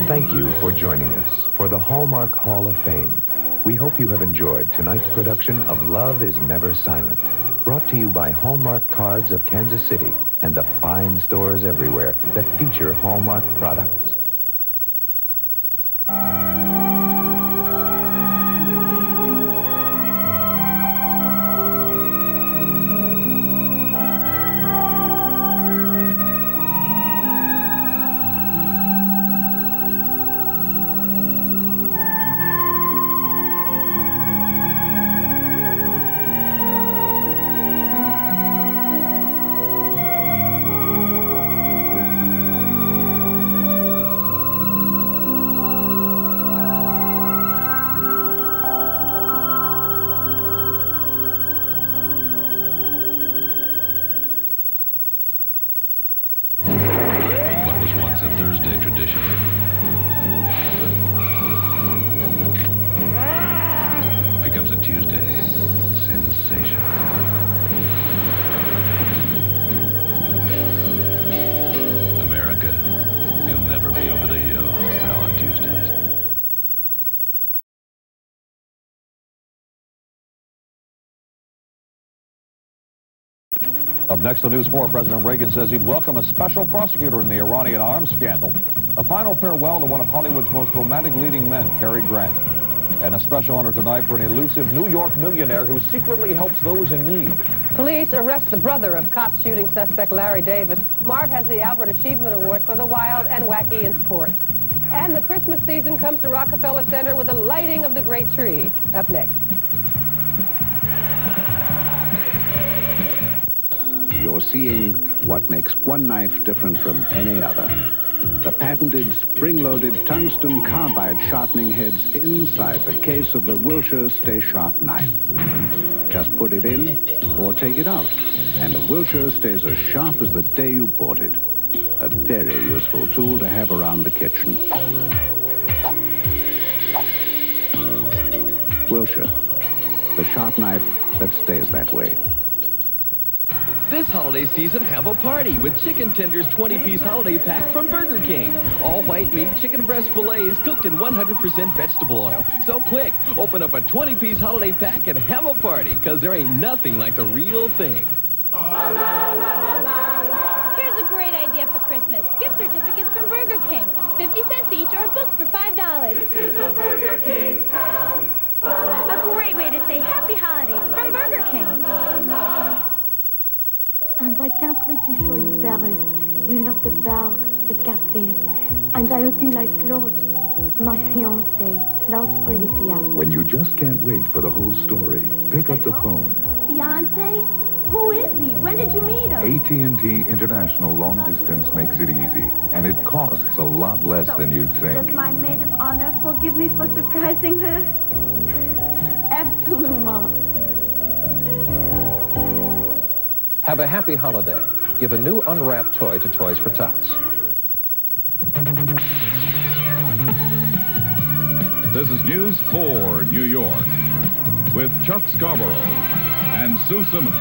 Thank you for joining us for the Hallmark Hall of Fame. We hope you have enjoyed tonight's production of Love is Never Silent, brought to you by Hallmark Cards of Kansas City and the fine stores everywhere that feature Hallmark products. A Thursday tradition becomes a Tuesday sensation. America, you'll never be over the hill now on Tuesdays. Up next on News 4, President Reagan says he'd welcome a special prosecutor in the Iranian arms scandal, a final farewell to one of Hollywood's most romantic leading men, Cary Grant, and a special honor tonight for an elusive New York millionaire who secretly helps those in need. Police arrest the brother of cop shooting suspect Larry Davis. Marv has the Albert Achievement Award for the wild and wacky in sports. And the Christmas season comes to Rockefeller Center with the lighting of the great tree. Up next. You're seeing what makes one knife different from any other. The patented spring-loaded tungsten carbide sharpening heads inside the case of the Wilshire Stay Sharp knife. Just put it in or take it out, and the Wilshire stays as sharp as the day you bought it. A very useful tool to have around the kitchen. Wilshire, the sharp knife that stays that way. This holiday season, have a party with Chicken Tender's 20-piece holiday pack from Burger King. All white meat chicken breast fillets cooked in 100% vegetable oil. So quick, open up a 20-piece holiday pack and have a party, because there ain't nothing like the real thing. Here's a great idea for Christmas. Gift certificates from Burger King. 50 cents each or a book for $5. This is a Burger King town. A great way to say Happy Holidays from Burger King. And I can't wait to show you Paris. You love the parks, the cafes, and I hope you like Claude, my fiancé. Love, Olivia. When you just can't wait for the whole story, pick up the phone. Fiancé? Who is he? When did you meet him? AT&T International Long Distance makes it easy, and it costs a lot less than you'd think. Does my maid of honor forgive me for surprising her? Absolument. Have a happy holiday. Give a new unwrapped toy to Toys for Tots. This is News 4 New York with Chuck Scarborough and Sue Simmons.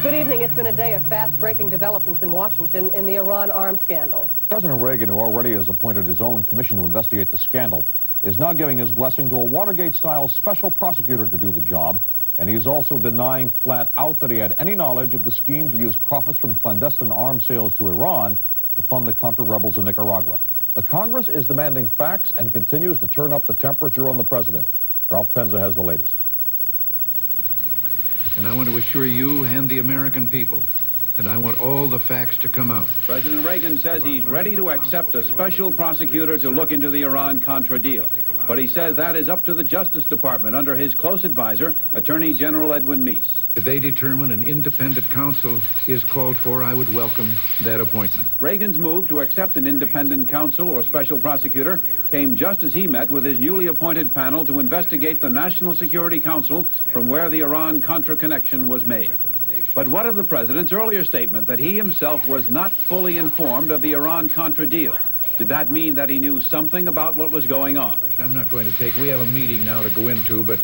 Good evening. It's been a day of fast-breaking developments in Washington in the Iran arms scandal. President Reagan, who already has appointed his own commission to investigate the scandal, is now giving his blessing to a Watergate-style special prosecutor to do the job. And he's also denying flat out that he had any knowledge of the scheme to use profits from clandestine arms sales to Iran to fund the Contra rebels in Nicaragua. But Congress is demanding facts and continues to turn up the temperature on the president. Ralph Penza has the latest. And I want to assure you and the American people that I want all the facts to come out. President Reagan says he's ready to accept a special prosecutor to look into the Iran-Contra deal. But he says that is up to the Justice Department under his close advisor, Attorney General Edwin Meese. If they determine an independent counsel is called for, I would welcome that appointment. Reagan's move to accept an independent counsel or special prosecutor came just as he met with his newly appointed panel to investigate the National Security Council from where the Iran-Contra connection was made. But what of the president's earlier statement that he himself was not fully informed of the Iran-Contra deal? Did that mean that he knew something about what was going on? I'm not going to take, we have a meeting now to go into, but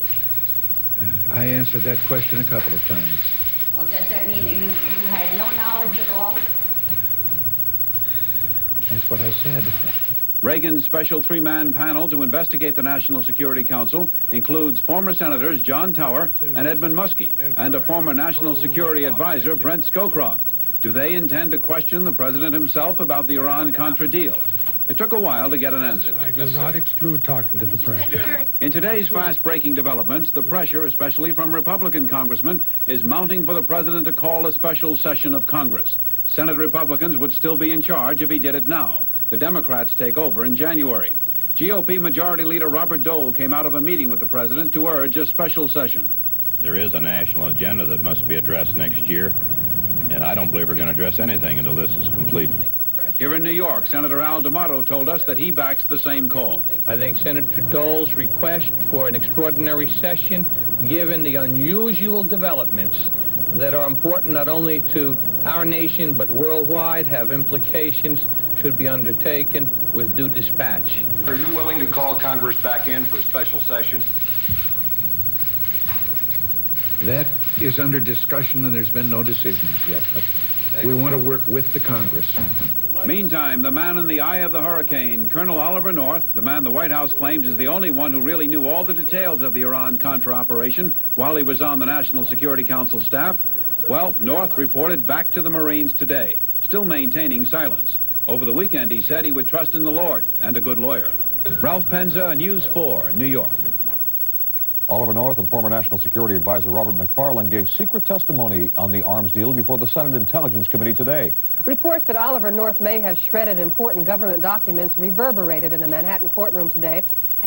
I answered that question a couple of times. Well, does that mean that you had no knowledge at all? That's what I said. Reagan's special three-man panel to investigate the National Security Council includes former Senators John Tower and Edmund Muskie, and a former National Security Advisor, Brent Scowcroft. Do they intend to question the president himself about the Iran-Contra deal? It took a while to get an answer. I do not exclude talking to the president. In today's fast-breaking developments, the pressure, especially from Republican congressmen, is mounting for the president to call a special session of Congress. Senate Republicans would still be in charge if he did it now. The Democrats take over in January. GOP Majority Leader Robert Dole came out of a meeting with the president to urge a special session. There is a national agenda that must be addressed next year, and I don't believe we're going to address anything until this is complete. Here in New York, Senator Al D'Amato told us that he backs the same call. I think Senator Dole's request for an extraordinary session, given the unusual developments that are important not only to our nation but worldwide, have implications, should be undertaken with due dispatch. Are you willing to call Congress back in for a special session? That is under discussion, and there's been no decisions yet, but we want to work with the Congress. Meantime, the man in the eye of the hurricane, Colonel Oliver North, the man the White House claims is the only one who really knew all the details of the Iran-Contra operation while he was on the National Security Council staff, well, North reported back to the Marines today, still maintaining silence. Over the weekend, he said he would trust in the Lord and a good lawyer. Ralph Penza, News 4, New York. Oliver North and former National Security Advisor Robert McFarlane gave secret testimony on the arms deal before the Senate Intelligence Committee today. Reports that Oliver North may have shredded important government documents reverberated in a Manhattan courtroom today.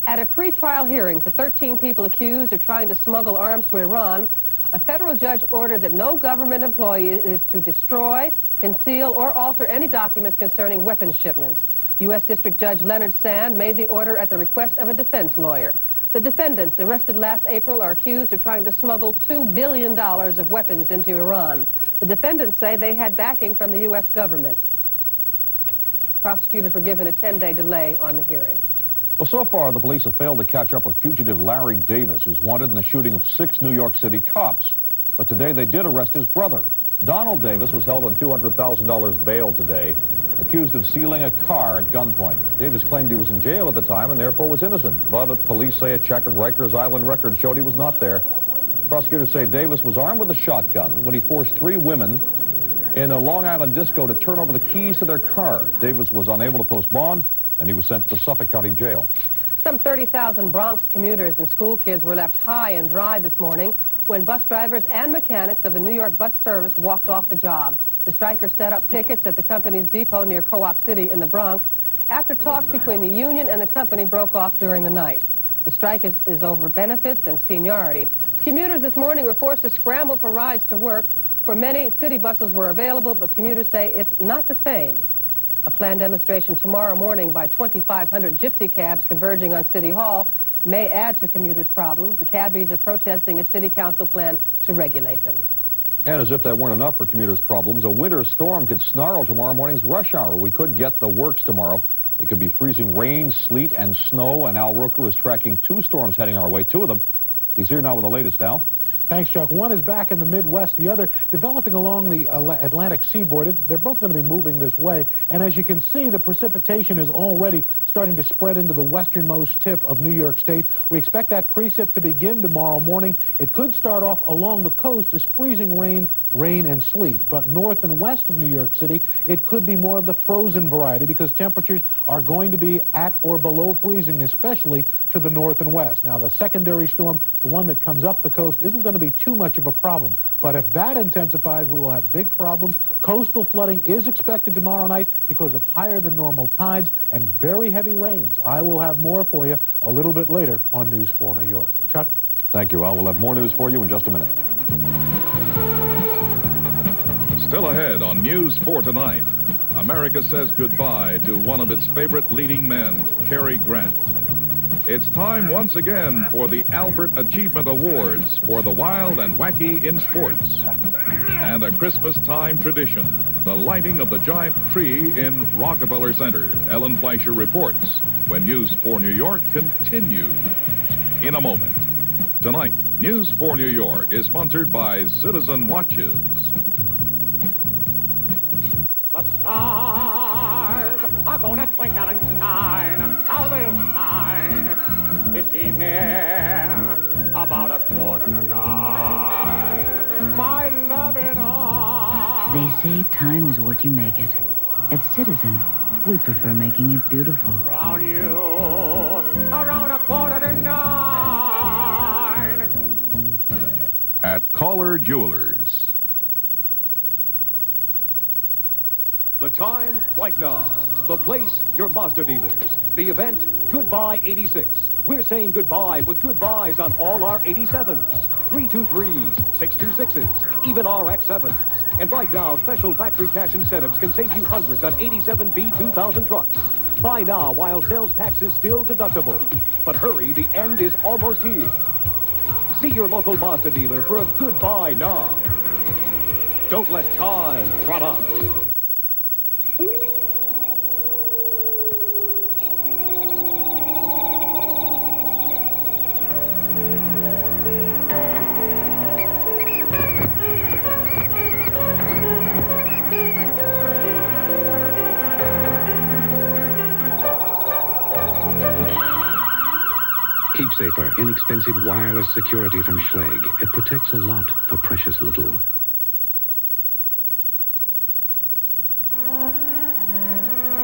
At a pretrial hearing for 13 people accused of trying to smuggle arms to Iran, a federal judge ordered that no government employee is to destroy, conceal, or alter any documents concerning weapons shipments. U.S. District Judge Leonard Sand made the order at the request of a defense lawyer. The defendants, arrested last April, are accused of trying to smuggle $2 billion of weapons into Iran. The defendants say they had backing from the U.S. government. Prosecutors were given a 10-day delay on the hearing. Well, so far, the police have failed to catch up with fugitive Larry Davis, who's wanted in the shooting of 6 New York City cops. But today, they did arrest his brother. Donald Davis was held on $200,000 bail today, accused of stealing a car at gunpoint. Davis claimed he was in jail at the time and therefore was innocent. But police say a check of Rikers Island records showed he was not there. Prosecutors say Davis was armed with a shotgun when he forced 3 women in a Long Island disco to turn over the keys to their car. Davis was unable to post bond, and he was sent to the Suffolk County Jail. Some 30,000 Bronx commuters and school kids were left high and dry this morning when bus drivers and mechanics of the New York bus service walked off the job. The strikers set up pickets at the company's depot near Co-op City in the Bronx after talks between the union and the company broke off during the night. The strike is over benefits and seniority. Commuters this morning were forced to scramble for rides to work. For many, city buses were available, but commuters say it's not the same. A planned demonstration tomorrow morning by 2,500 gypsy cabs converging on City Hall may add to commuters' problems. The cabbies are protesting a city council plan to regulate them. And as if that weren't enough for commuters' problems, a winter storm could snarl tomorrow morning's rush hour. We could get the works tomorrow. It could be freezing rain, sleet, and snow, and Al Roker is tracking 2 storms heading our way, 2 of them. He's here now with the latest, Al. Thanks, Chuck. One is back in the Midwest, the other developing along the Atlantic seaboard. They're both going to be moving this way, and as you can see, the precipitation is already starting to spread into the westernmost tip of New York State. We expect that precip to begin tomorrow morning. It could start off along the coast as freezing rain, and sleet, but north and west of New York City, it could be more of the frozen variety because temperatures are going to be at or below freezing, especially to the north and west. Now, the secondary storm, the one that comes up the coast, isn't going to be too much of a problem. But if that intensifies, we will have big problems. Coastal flooding is expected tomorrow night because of higher than normal tides and very heavy rains. I will have more for you a little bit later on News 4 New York. Chuck? Thank you, Al. We'll have more news for you in just a minute. Still ahead on News 4 Tonight, America says goodbye to one of its favorite leading men, Cary Grant. It's time once again for the Albert Achievement Awards for the wild and wacky in sports. And a Christmas time tradition, the lighting of the giant tree in Rockefeller Center. Ellen Fleischer reports when News 4 New York continues in a moment. Tonight, News 4 New York is sponsored by Citizen Watches. The stars are gonna twinkle and shine. How they'll shine this evening about 8:45. My loving arms. They say time is what you make it. At Citizen, we prefer making it beautiful. Around you, around 8:45. At Caller Jewelers. The time, right now. The place, your Mazda dealers. The event, Goodbye 86. We're saying goodbye with good buys on all our 87s, 323s, 626s, even our X7s. And right now, special factory cash incentives can save you hundreds on 87 B2000 trucks. Buy now while sales tax is still deductible. But hurry, the end is almost here. See your local Mazda dealer for a good buy now. Don't let time run out. Keep safer, inexpensive wireless security from Schlegg. It protects a lot for precious little.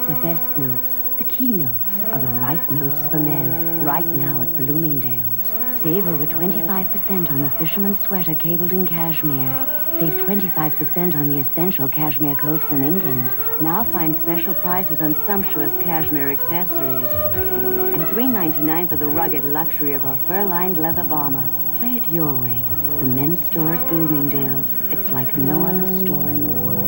The best notes, the keynotes, are the right notes for men. Right now at Bloomingdale's. Save over 25% on the fisherman's sweater cabled in cashmere. Save 25% on the essential cashmere coat from England. Now find special prices on sumptuous cashmere accessories. And $3.99 for the rugged luxury of our fur-lined leather bomber. Play it your way. The men's store at Bloomingdale's. It's like no other store in the world.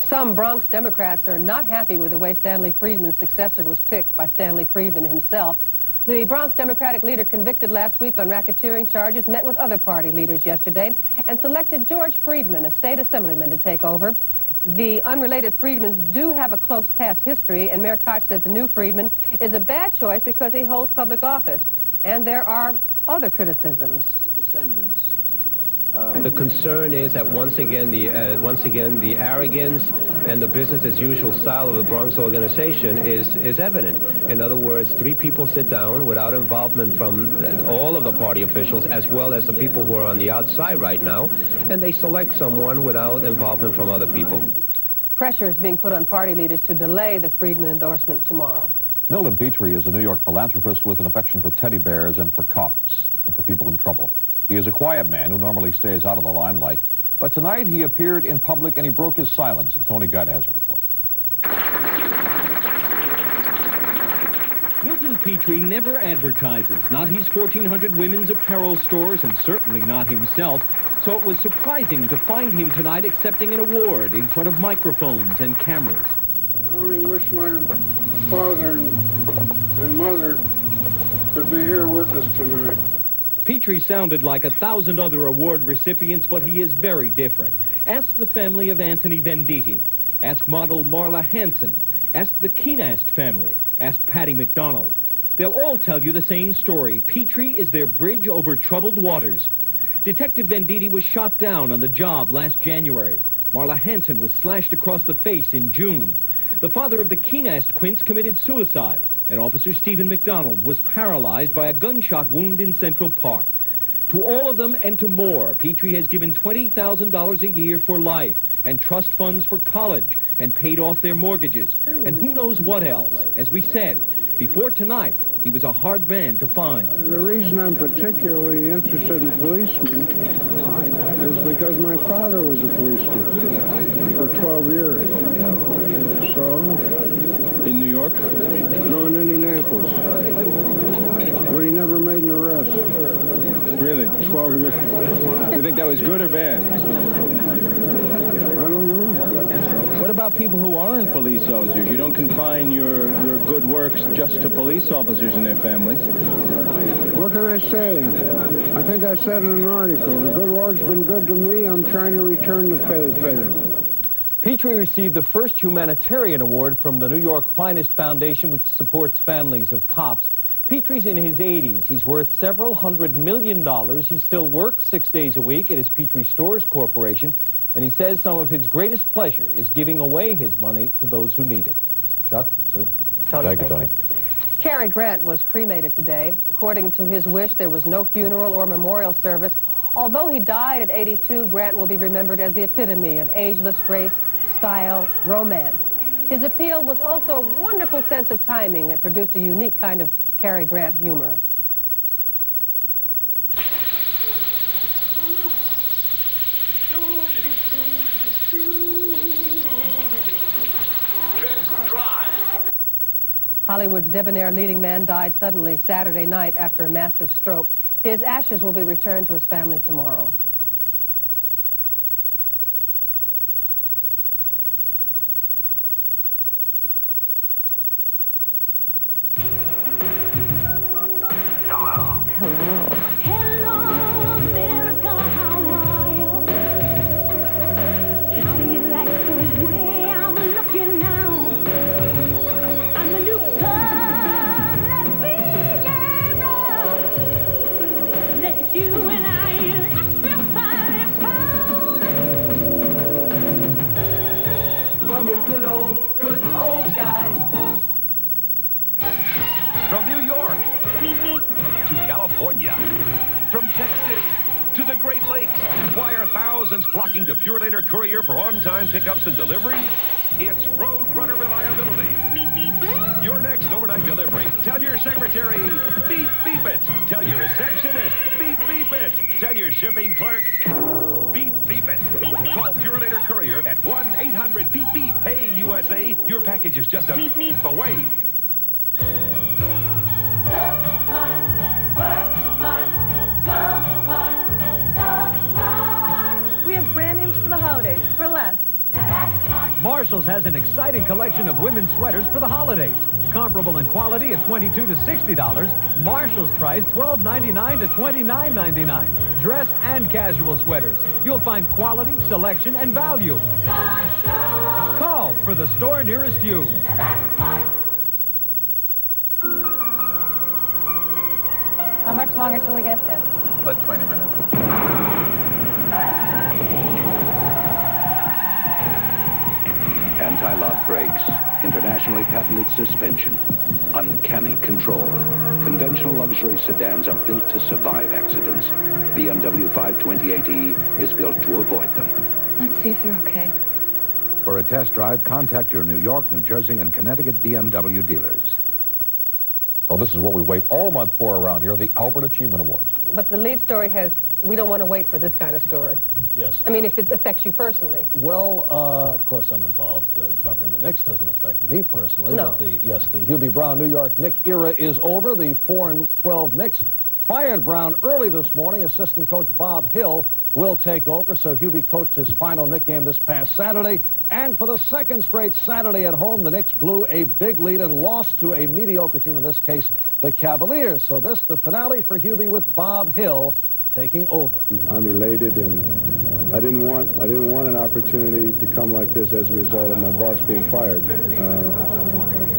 Some Bronx Democrats are not happy with the way Stanley Friedman's successor was picked by Stanley Friedman himself. The Bronx Democratic leader convicted last week on racketeering charges met with other party leaders yesterday and selected George Friedman, a state assemblyman, to take over. The unrelated Friedmans do have a close past history, and Mayor Koch said the new Friedman is a bad choice because he holds public office. And there are other criticisms. The concern is that once again the arrogance and the business-as-usual style of the Bronx organization is evident. In other words, three people sit down without involvement from all of the party officials, as well as the people who are on the outside right now, and they select someone without involvement from other people. Pressure is being put on party leaders to delay the Friedman endorsement tomorrow. Milton Petrie is a New York philanthropist with an affection for teddy bears and for cops and for people in trouble. He is a quiet man who normally stays out of the limelight, but tonight he appeared in public and he broke his silence, and Tony Danza has a report. Milton Petrie never advertises, not his 1,400 women's apparel stores, and certainly not himself, so it was surprising to find him tonight accepting an award in front of microphones and cameras. I only wish my father and mother could be here with us tonight. Petrie sounded like 1,000 other award recipients, but he is very different. Ask the family of Anthony Venditti. Ask model Marla Hansen. Ask the Keenast family. Ask Patty McDonald. They'll all tell you the same story. Petrie is their bridge over troubled waters. Detective Venditti was shot down on the job last January. Marla Hansen was slashed across the face in June. The father of the Keenast Quince committed suicide, and Officer Stephen McDonald was paralyzed by a gunshot wound in Central Park. To all of them and to more, Petrie has given $20,000 a year for life and trust funds for college and paid off their mortgages and who knows what else. As we said, before tonight, he was a hard man to find. The reason I'm particularly interested in policemen is because my father was a policeman for 12 years. So... In New York? No, in Indianapolis. But he never made an arrest. Really? 12 years. You think that was good or bad? I don't know. What about people who aren't police officers? You don't confine your good works just to police officers and their families. What can I say? I think I said in an article, the good Lord's been good to me. I'm trying to return the favor. Petrie received the first humanitarian award from the New York Finest Foundation, which supports families of cops. Petrie's in his 80s. He's worth several $100 million. He still works 6 days a week at his Petrie Stores Corporation. and he says some of his greatest pleasure is giving away his money to those who need it. Chuck, Sue. Tony, thank you, Tony. Cary Grant was cremated today. According to his wish, there was no funeral or memorial service. Although he died at 82, Grant will be remembered as the epitome of ageless grace, style, romance. His appeal was also a wonderful sense of timing that produced a unique kind of Cary Grant humor. Hollywood's debonair leading man died suddenly Saturday night after a massive stroke. His ashes will be returned to his family tomorrow. Hello. Hello. From New York to California, from Texas to the Great Lakes, why are thousands flocking to Purelator Courier for on-time pickups and deliveries? It's Roadrunner reliability. Your next overnight delivery, tell your secretary, beep, beep it. Tell your receptionist, beep, beep it. Tell your shipping clerk, beep, beep it. Call Purelator Courier at 1-800-BEEP-BEEP. Hey, USA, your package is just a beep, beep away. We have brand names for the holidays for less. Marshall's has an exciting collection of women's sweaters for the holidays. Comparable in quality at $22 to $60. Marshall's price $12.99 to $29.99. Dress and casual sweaters. You'll find quality, selection, and value. Marshall. Call for the store nearest you. How much longer till we get there? About 20 minutes. Anti-lock brakes, internationally patented suspension, uncanny control. Conventional luxury sedans are built to survive accidents. BMW 528e is built to avoid them. Let's see if they're okay. For a test drive, contact your New York, New Jersey, and Connecticut BMW dealers. Well, this is what we wait all month for around here, the Albert Achievement Awards. But the lead story has, we don't want to wait for this kind of story. Yes. I mean, if it affects you personally. Well, of course, I'm involved in covering the Knicks. Doesn't affect me personally. No. But the Hubie Brown New York Knick era is over. The 4-12 Knicks fired Brown early this morning. Assistant coach Bob Hill will take over. So Hubie coached his final Knick game this past Saturday. And for the second straight Saturday at home, the Knicks blew a big lead and lost to a mediocre team, in this case, the Cavaliers. So this, the finale for Hubie with Bob Hill taking over. I'm elated, and I didn't want an opportunity to come like this as a result of my boss being fired.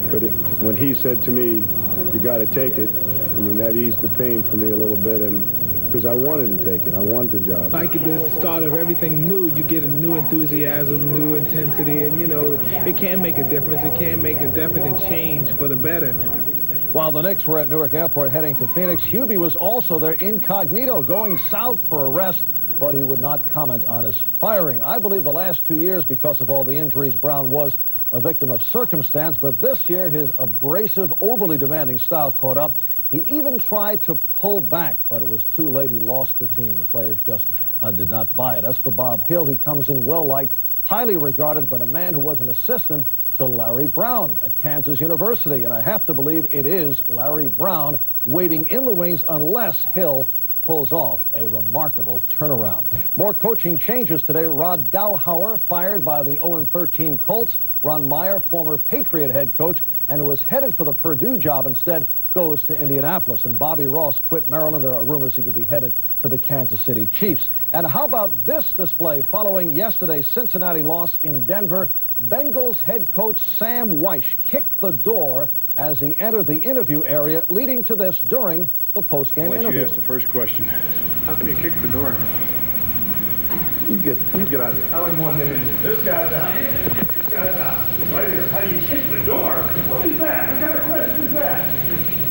But when he said to me, "You got to take it," I mean, that eased the pain for me a little bit, and because I wanted to take it. I wanted the job. Like the start of everything new, you get a new enthusiasm, new intensity, and, you know, it can make a difference. It can make a definite change for the better. While the Knicks were at Newark Airport heading to Phoenix, Hubie was also there incognito, going south for a rest, but he would not comment on his firing. I believe the last 2 years, because of all the injuries, Brown was a victim of circumstance, but this year his abrasive, overly demanding style caught up. He even tried to pull back, but it was too late. He lost the team. The players just did not buy it. As for Bob Hill, he comes in well-liked, highly regarded, but a man who was an assistant to Larry Brown at Kansas University. And I have to believe it is Larry Brown waiting in the wings unless Hill pulls off a remarkable turnaround. More coaching changes today. Rod Dowhauer fired by the 0-13 Colts. Ron Meyer, former Patriot head coach, and who was headed for the Purdue job, instead goes to Indianapolis. And Bobby Ross quit Maryland. There are rumors he could be headed to the Kansas City Chiefs. And how about this display following yesterday's Cincinnati loss in Denver? Bengals head coach Sam Weish kicked the door as he entered the interview area, leading to this during the post-game interview. I'll let you ask the first question. How come you kicked the door? You get out of here. I don't want him in here. This guy's out. This guy's out. Right here. How do you kick the door? What is that? What kind of question is that?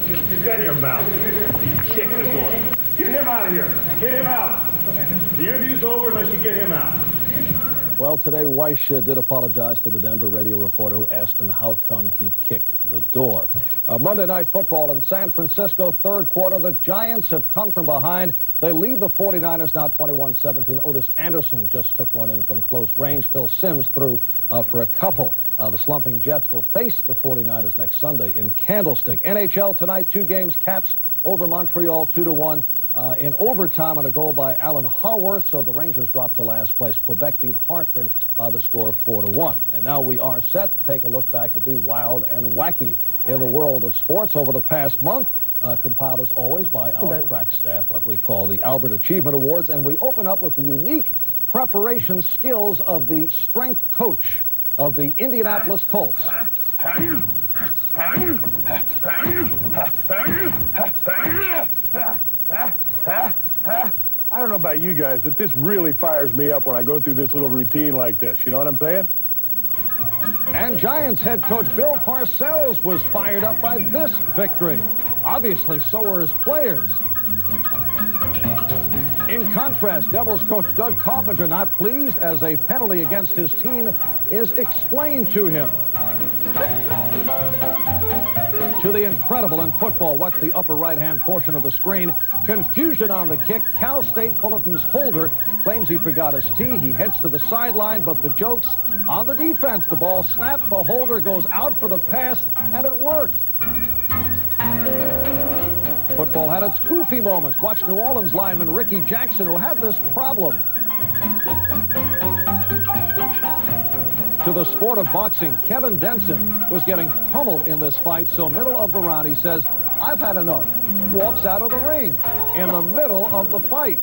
You've got your mouth. You kick the door. Get him out of here. Get him out. The interview's over unless you get him out. Well, today Weish did apologize to the Denver radio reporter who asked him how come he kicked the door. Monday Night Football in San Francisco, third quarter. The Giants have come from behind. They lead the 49ers now 21-17. Otis Anderson just took one in from close range. Phil Simms threw for a couple. The slumping Jets will face the 49ers next Sunday in Candlestick. NHL tonight, 2 games. Caps over Montreal 2-1. In overtime on a goal by Alan Haworth, so the Rangers dropped to last place. Quebec beat Hartford by the score of 4-1. And now we are set to take a look back at the wild and wacky in the world of sports over the past month, compiled as always by our crack staff, what we call the Albert Achievement Awards. And we open up with the unique preparation skills of the strength coach of the Indianapolis Colts. I don't know about you guys, but this really fires me up when I go through this little routine like this. You know what I'm saying? And Giants head coach Bill Parcells was fired up by this victory. Obviously, so were his players. In contrast, Devils coach Doug Carpenter not pleased as a penalty against his team is explained to him. To the incredible in football, watch the upper right-hand portion of the screen. Confusion on the kick. Cal State Fullerton's holder claims he forgot his tee. He heads to the sideline, but the joke's on the defense. The ball snapped, the holder goes out for the pass, and it worked. Football had its goofy moments. Watch New Orleans lineman Ricky Jackson, who had this problem. To the sport of boxing, Kevin Denson was getting pummeled in this fight, so middle of the round, he says, "I've had enough." Walks out of the ring in the middle of the fight.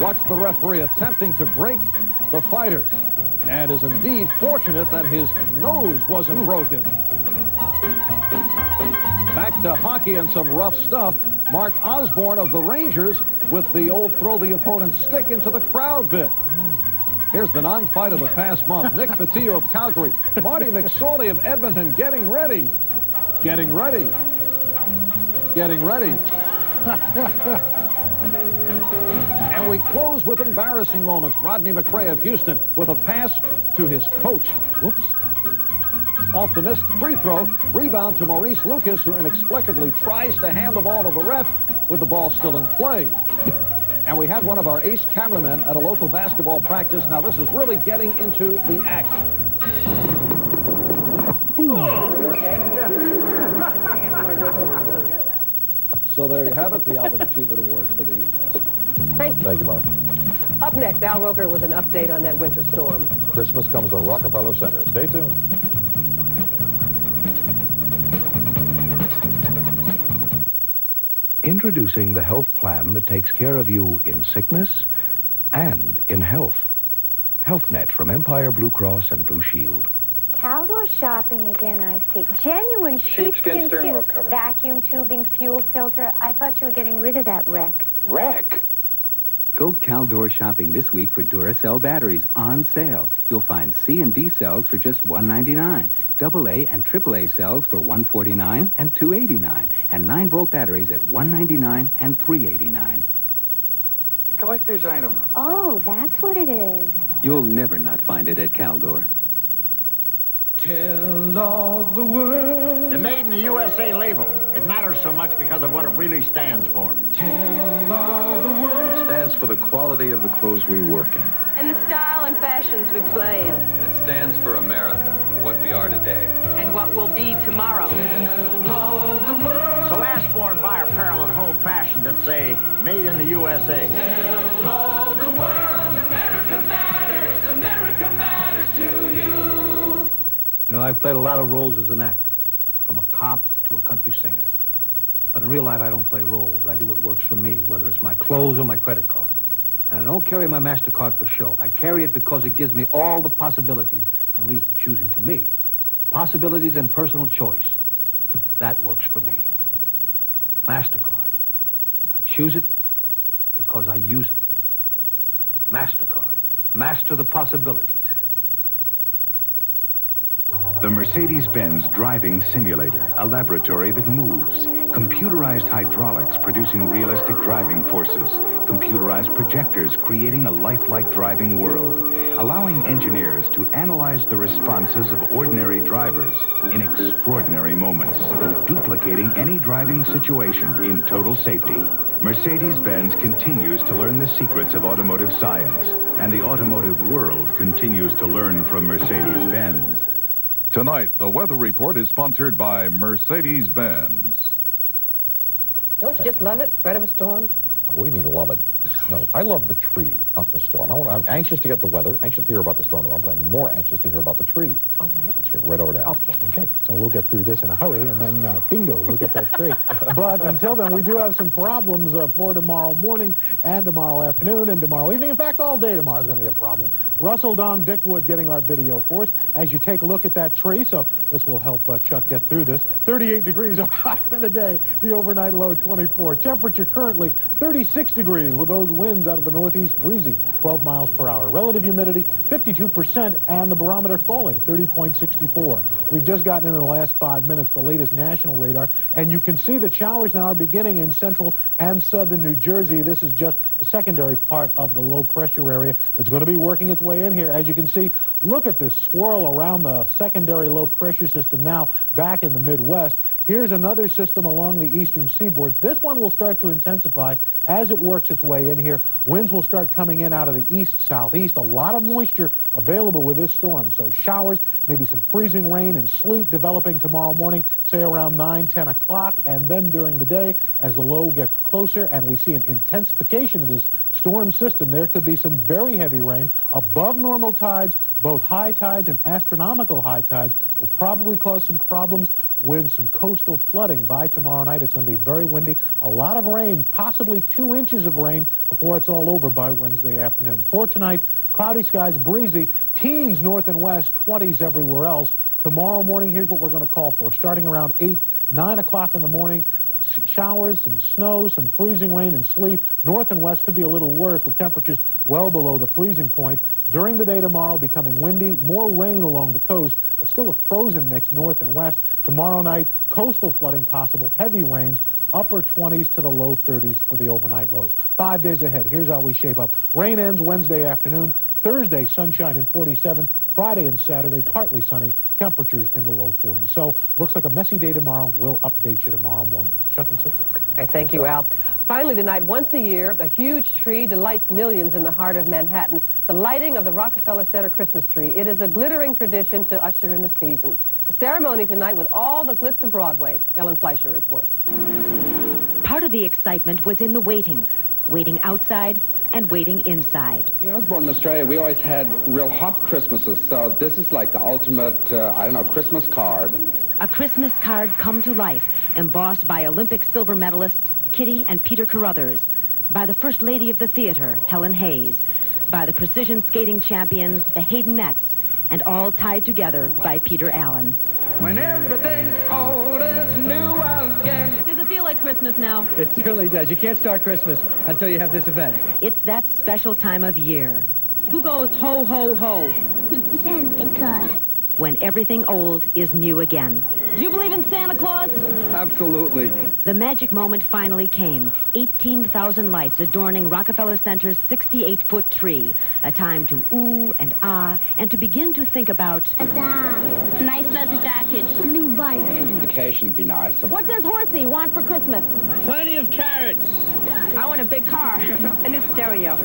Watch the referee attempting to break the fighters, and is indeed fortunate that his nose wasn't broken. Back to hockey and some rough stuff. Mark Osborne of the Rangers with the old throw the opponent's stick into the crowd bit. Here's the non-fight of the past month. Nick Fotiu of Calgary. Marty McSorley of Edmonton getting ready. Getting ready. Getting ready. And we close with embarrassing moments. Rodney McRae of Houston with a pass to his coach. Whoops. Off the missed free throw. Rebound to Maurice Lucas, who inexplicably tries to hand the ball to the ref with the ball still in play. And we had one of our ace cameramen at a local basketball practice. Now, this is really getting into the act. So there you have it, the Albert Achievement Awards for the past month. Thank you, Mark. Up next, Al Roker with an update on that winter storm. Christmas comes to Rockefeller Center. Stay tuned. Introducing the health plan that takes care of you in sickness and in health. HealthNet from Empire Blue Cross and Blue Shield. Caldor shopping again, I see. Genuine sheepskin steering wheel cover. Vacuum tubing, fuel filter. I thought you were getting rid of that wreck. Wreck? Go Caldor shopping this week for Duracell batteries on sale. You'll find C and D cells for just $1.99. AA and AAA cells for $149 and $289, and 9-volt batteries at $199 and $389. Collector's item. Oh, that's what it is. You'll never not find it at Caldor. Tell all the world. The Made in the USA label. It matters so much because of what it really stands for. Tell all the world. It stands for the quality of the clothes we work in. And the style and fashions we play in. And it stands for America, for what we are today. And what will be tomorrow. Tell all the world. So ask for and buy apparel and home fashion that say, Made in the USA. Tell all the world. America matters. America matters to you. You know, I've played a lot of roles as an actor, from a cop to a country singer. But in real life, I don't play roles. I do what works for me, whether it's my clothes or my credit card. And I don't carry my MasterCard for show. I carry it because it gives me all the possibilities and leaves the choosing to me. Possibilities and personal choice. That works for me. MasterCard. I choose it because I use it. MasterCard. Master the possibilities. The Mercedes-Benz Driving Simulator, a laboratory that moves. Computerized hydraulics producing realistic driving forces. Computerized projectors creating a lifelike driving world. Allowing engineers to analyze the responses of ordinary drivers in extraordinary moments. Duplicating any driving situation in total safety. Mercedes-Benz continues to learn the secrets of automotive science. And the automotive world continues to learn from Mercedes-Benz. Tonight, the weather report is sponsored by Mercedes-Benz. Don't you just love it? Threat of a storm? What do you mean, love it? No, I love the tree, not the storm. I'm anxious to get the weather, anxious to hear about the storm tomorrow, but I'm more anxious to hear about the tree. All right. So let's get right over to Al. Okay. Okay, so we'll get through this in a hurry, and then bingo, we'll get that tree. But until then, we do have some problems for tomorrow morning and tomorrow afternoon and tomorrow evening. In fact, all day tomorrow is going to be a problem. Russell, Dong, Dick Wood getting our video for us as you take a look at that tree. So this will help Chuck get through this. 38 degrees are high for the day. The overnight low 24. Temperature currently 36 degrees with those winds out of the northeast breezy, 12 miles per hour. Relative humidity 52% and the barometer falling 30.64. We've just gotten in the last 5 minutes the latest national radar, and you can see that showers now are beginning in central and southern New Jersey. This is just the secondary part of the low pressure area that's going to be working its way in here. As you can see, look at this swirl around the secondary low pressure system now back in the Midwest. Here's another system along the eastern seaboard. This one will start to intensify as it works its way in here. Winds will start coming in out of the east-southeast. A lot of moisture available with this storm. So showers, maybe some freezing rain and sleet developing tomorrow morning, say around 9, 10 o'clock. And then during the day, as the low gets closer and we see an intensification of this storm system, there could be some very heavy rain above normal tides. Both high tides and astronomical high tides will probably cause some problems with some coastal flooding by tomorrow night. It's going to be very windy. A lot of rain, possibly 2 inches of rain before it's all over by Wednesday afternoon. For tonight, cloudy skies, breezy, teens north and west, 20s everywhere else. Tomorrow morning, here's what we're going to call for. Starting around 8, 9 o'clock in the morning, showers, some snow, some freezing rain and sleet. North and west could be a little worse with temperatures well below the freezing point. During the day tomorrow, becoming windy, more rain along the coast, but still a frozen mix north and west. Tomorrow night, coastal flooding possible, heavy rains, upper 20s to the low 30s for the overnight lows. 5 days ahead, here's how we shape up. Rain ends Wednesday afternoon. Thursday, sunshine and 47. Friday and Saturday, partly sunny. Temperatures in the low 40s. So, looks like a messy day tomorrow. We'll update you tomorrow morning. Chuck and Sue. All right, thank you, Al. Finally tonight, once a year, a huge tree delights millions in the heart of Manhattan. The lighting of the Rockefeller Center Christmas tree. It is a glittering tradition to usher in the season. A ceremony tonight with all the glitz of Broadway. Ellen Fleischer reports. Part of the excitement was in the waiting outside and waiting inside. I was born in Australia. We always had real hot Christmases, so this is like the ultimate, I don't know, Christmas card. A Christmas card come to life, embossed by Olympic silver medalists Kitty and Peter Carruthers, by the First Lady of the Theater, Helen Hayes, by the precision skating champions, the Haydenettes, and all tied together by Peter Allen. When everything old is new again. Does it feel like Christmas now? It certainly does. You can't start Christmas until you have this event. It's that special time of year. Who goes ho, ho, ho? Santa Claus. When everything old is new again. Do you believe in Santa Claus? Absolutely. The magic moment finally came. 18,000 lights adorning Rockefeller Center's 68-foot tree. A time to ooh and ah, and to begin to think about... A nice leather jacket. New bike. Vacation would be nice. What does Horsey want for Christmas? Plenty of carrots. I want a big car, a new stereo. Is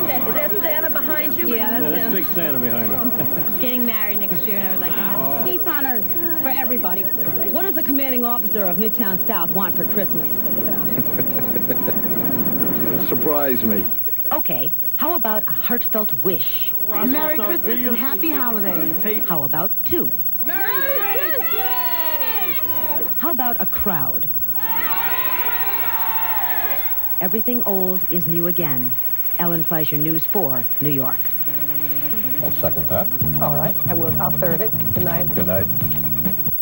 that Santa behind you? Yeah, that's him. Big Santa behind her. Getting married next year, and I would like to have peace on earth for everybody. What does the commanding officer of Midtown South want for Christmas? Surprise me. Okay, how about a heartfelt wish? Merry Christmas and happy holidays. How about 2? Merry Christmas! How about a crowd? Everything old is new again. Ellen Fleischer, News 4, New York. I'll second that. All right, I'll third it. Good night. Good night.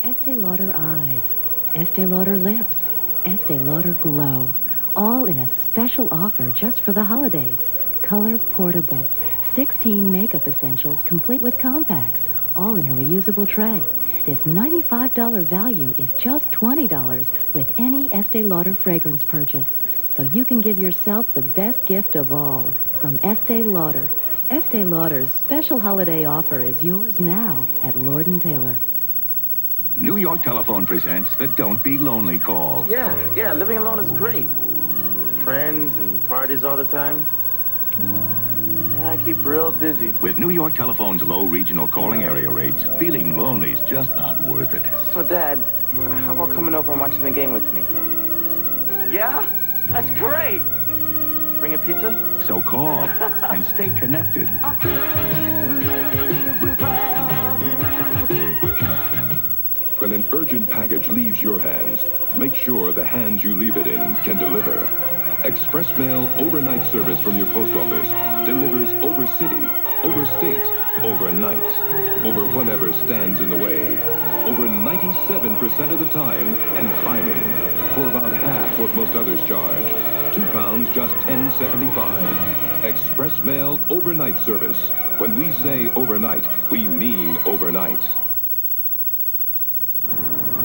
Estee Lauder eyes, Estee Lauder lips, Estee Lauder glow, all in a special offer just for the holidays. Color Portables. 16 makeup essentials complete with compacts, all in a reusable tray. This $95 value is just $20 with any Estee Lauder fragrance purchase. So you can give yourself the best gift of all from Estee Lauder. Estee Lauder's special holiday offer is yours now at Lord & Taylor. New York Telephone presents the Don't Be Lonely call. Yeah, living alone is great. Friends and parties all the time. Yeah, I keep real busy. With New York Telephone's low regional calling area rates, feeling lonely's just not worth it. So, Dad, how about coming over and watching the game with me? Yeah? That's great! Bring a pizza? So call and stay connected. When an urgent package leaves your hands, make sure the hands you leave it in can deliver. Express Mail overnight service from your post office delivers over city, over state, overnight, over whatever stands in the way. Over 97% of the time and climbing for about half what most others charge. £2, just $10.75. Express Mail overnight service. When we say overnight, we mean overnight.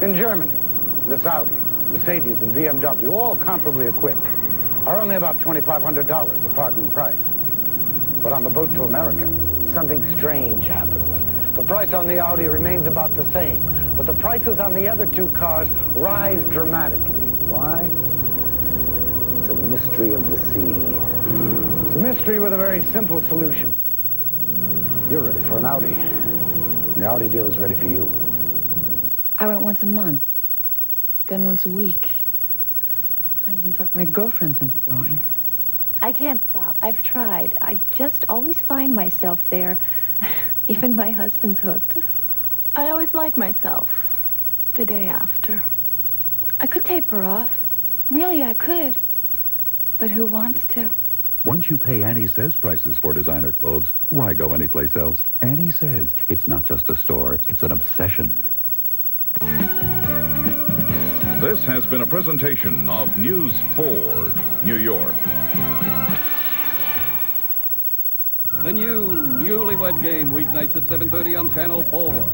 In Germany, this Audi, Mercedes, and BMW, all comparably equipped, are only about $2,500 apart in price. But on the boat to America, something strange happens. The price on the Audi remains about the same, but the prices on the other two cars rise dramatically. Why? It's a mystery of the sea. It's a mystery with a very simple solution. You're ready for an Audi. The Audi deal is ready for you. I went once a month, then once a week. I even talked my girlfriends into going. I can't stop. I've tried. I just always find myself there. Even my husband's hooked. I always like myself the day after. I could taper off. Really, I could. But who wants to? Once you pay Annie Says prices for designer clothes, why go anyplace else? Annie Says, it's not just a store, it's an obsession. This has been a presentation of News 4, New York. The new Newlywed Game, weeknights at 7:30 on Channel 4.